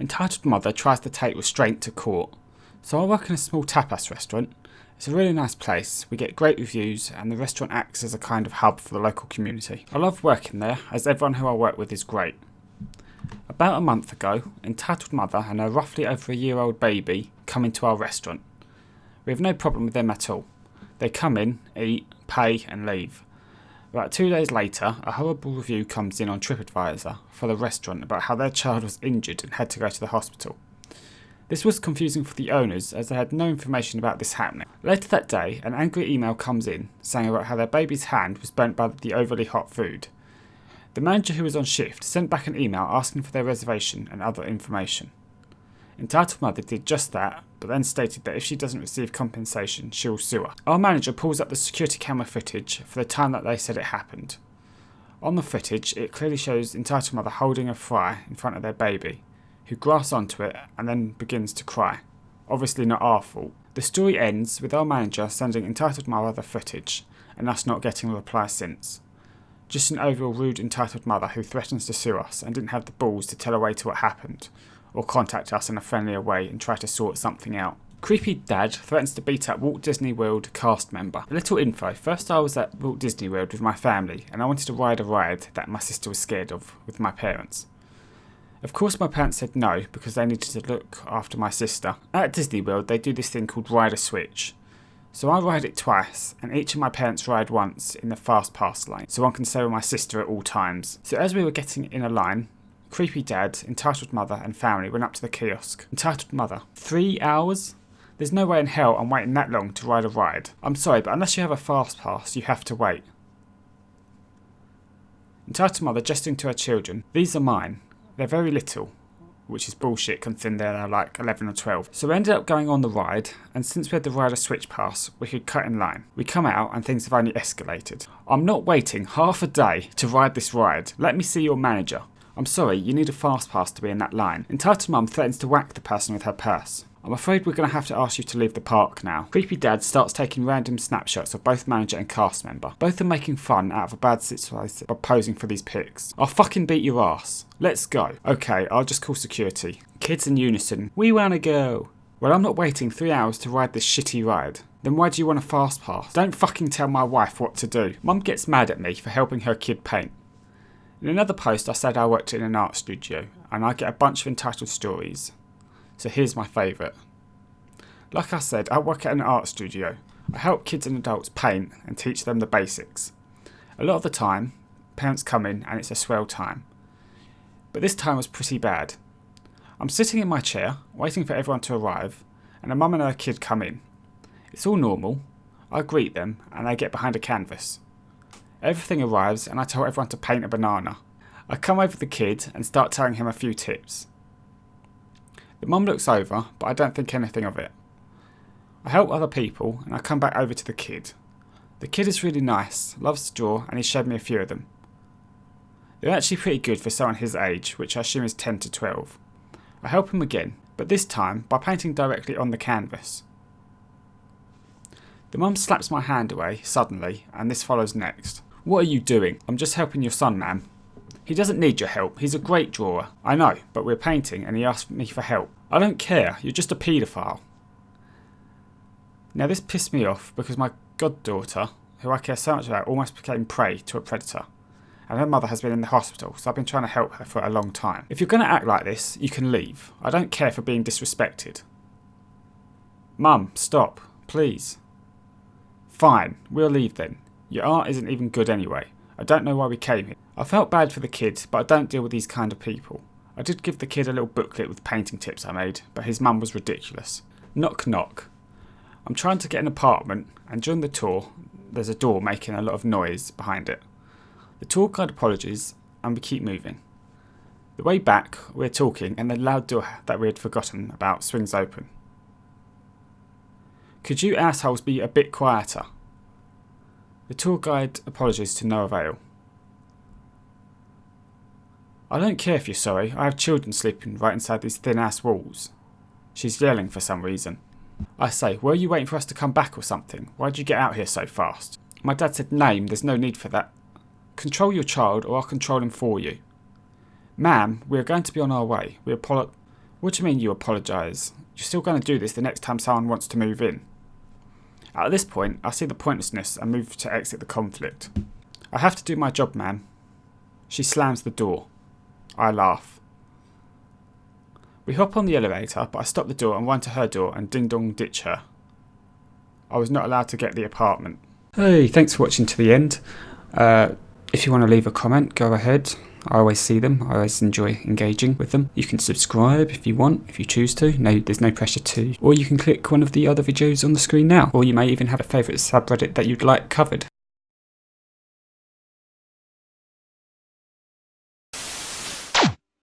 Entitled mother tries to take restraint to court. So I work in a small tapas restaurant. It's a really nice place, we get great reviews and the restaurant acts as a kind of hub for the local community. I love working there as everyone who I work with is great. About a month ago, Entitled mother and her roughly over a year old baby come into our restaurant. We have no problem with them at all. They come in, eat, pay and leave. About 2 days later, a horrible review comes in on TripAdvisor for the restaurant about how their child was injured and had to go to the hospital. This was confusing for the owners as they had no information about this happening. Later that day, an angry email comes in saying about how their baby's hand was burnt by the overly hot food. The manager who was on shift sent back an email asking for their reservation and other information. Entitled mother did just that, but then stated that if she doesn't receive compensation, she will sue her. Our manager pulls up the security camera footage for the time that they said it happened. On the footage, it clearly shows Entitled mother holding a fry in front of their baby, who grasps onto it and then begins to cry. Obviously not our fault. The story ends with our manager sending Entitled mother the footage, and us not getting a reply since. Just an overall rude entitled mother who threatens to sue us and didn't have the balls to tell Away to what happened, or contact us in a friendlier way and try to sort something out. Creepy dad threatens to beat up Walt Disney World cast member. A little info. First I was at Walt Disney World with my family and I wanted to ride a ride that my sister was scared of with my parents. Of course my parents said no because they needed to look after my sister. At Disney World they do this thing called Ride a Switch. So I ride it twice and each of my parents ride once in the fast pass line so one can stay with my sister at all times. So as we were getting in a line, creepy dad, entitled mother and family went up to the kiosk. Entitled mother, 3 hours? There's no way in hell I'm waiting that long to ride a ride. I'm sorry but unless you have a fast pass you have to wait. Entitled mother gesturing to her children, these are mine. They're very little, which is bullshit considering they're like 11 or 12. So we ended up going on the ride, and since we had the rider switch pass, we could cut in line. We come out and things have only escalated. I'm not waiting half a day to ride this ride. Let me see your manager. I'm sorry, you need a fast pass to be in that line. Entitled mum threatens to whack the person with her purse. I'm afraid we're going to have to ask you to leave the park now. Creepy dad starts taking random snapshots of both manager and cast member. Both are making fun out of a bad situation by posing for these pics. I'll fucking beat your ass. Let's go. Okay, I'll just call security. Kids in unison. We wanna go. Well, I'm not waiting 3 hours to ride this shitty ride. Then why do you want a fast pass? Don't fucking tell my wife what to do. Mum gets mad at me for helping her kid paint. In another post I said I worked in an art studio and I get a bunch of entitled stories. So here's my favourite. Like I said, I work at an art studio. I help kids and adults paint and teach them the basics. A lot of the time, parents come in and it's a swell time. But this time was pretty bad. I'm sitting in my chair, waiting for everyone to arrive, and a mum and her kid come in. It's all normal. I greet them and they get behind a canvas. Everything arrives and I tell everyone to paint a banana. I come over the kid and start telling him a few tips. The mum looks over, but I don't think anything of it. I help other people and I come back over to the kid. The kid is really nice, loves to draw, and he showed me a few of them. They're actually pretty good for someone his age, which I assume is 10 to 12. I help him again, but this time by painting directly on the canvas. The mum slaps my hand away suddenly and this follows next. What are you doing? I'm just helping your son, ma'am. He doesn't need your help, he's a great drawer. I know, but we're painting and he asked me for help. I don't care, you're just a paedophile. Now this pissed me off because my goddaughter, who I care so much about, almost became prey to a predator. And her mother has been in the hospital, so I've been trying to help her for a long time. If you're going to act like this, you can leave. I don't care for being disrespected. Mum, stop, please. Fine, we'll leave then. Your art isn't even good anyway. I don't know why we came here. I felt bad for the kid, but I don't deal with these kind of people. I did give the kid a little booklet with painting tips I made, but his mum was ridiculous. Knock knock. I'm trying to get an apartment, and during the tour, there's a door making a lot of noise behind it. The tour guide apologises, and we keep moving. The way back, we're talking, and the loud door that we had forgotten about swings open. Could you assholes be a bit quieter? The tour guide apologises to no avail. I don't care if you're sorry, I have children sleeping right inside these thin ass walls. She's yelling for some reason. I say, were you waiting for us to come back or something? Why'd you get out here so fast? My dad said, name, there's no need for that. Control your child or I'll control him for you. Ma'am, we are going to be on our way. What do you mean you apologise? You're still going to do this the next time someone wants to move in. At this point, I see the pointlessness and move to exit the conflict. I have to do my job, ma'am. She slams the door. I laugh. We hop on the elevator, but I stop the door and run to her door and ding-dong ditch her. I was not allowed to get the apartment. Hey, thanks for watching to the end. If you want to leave a comment, go ahead. I always see them. I always enjoy engaging with them. You can subscribe if you want, if you choose to. No, there's no pressure to. Or you can click one of the other videos on the screen now. Or you may even have a favourite subreddit that you'd like covered.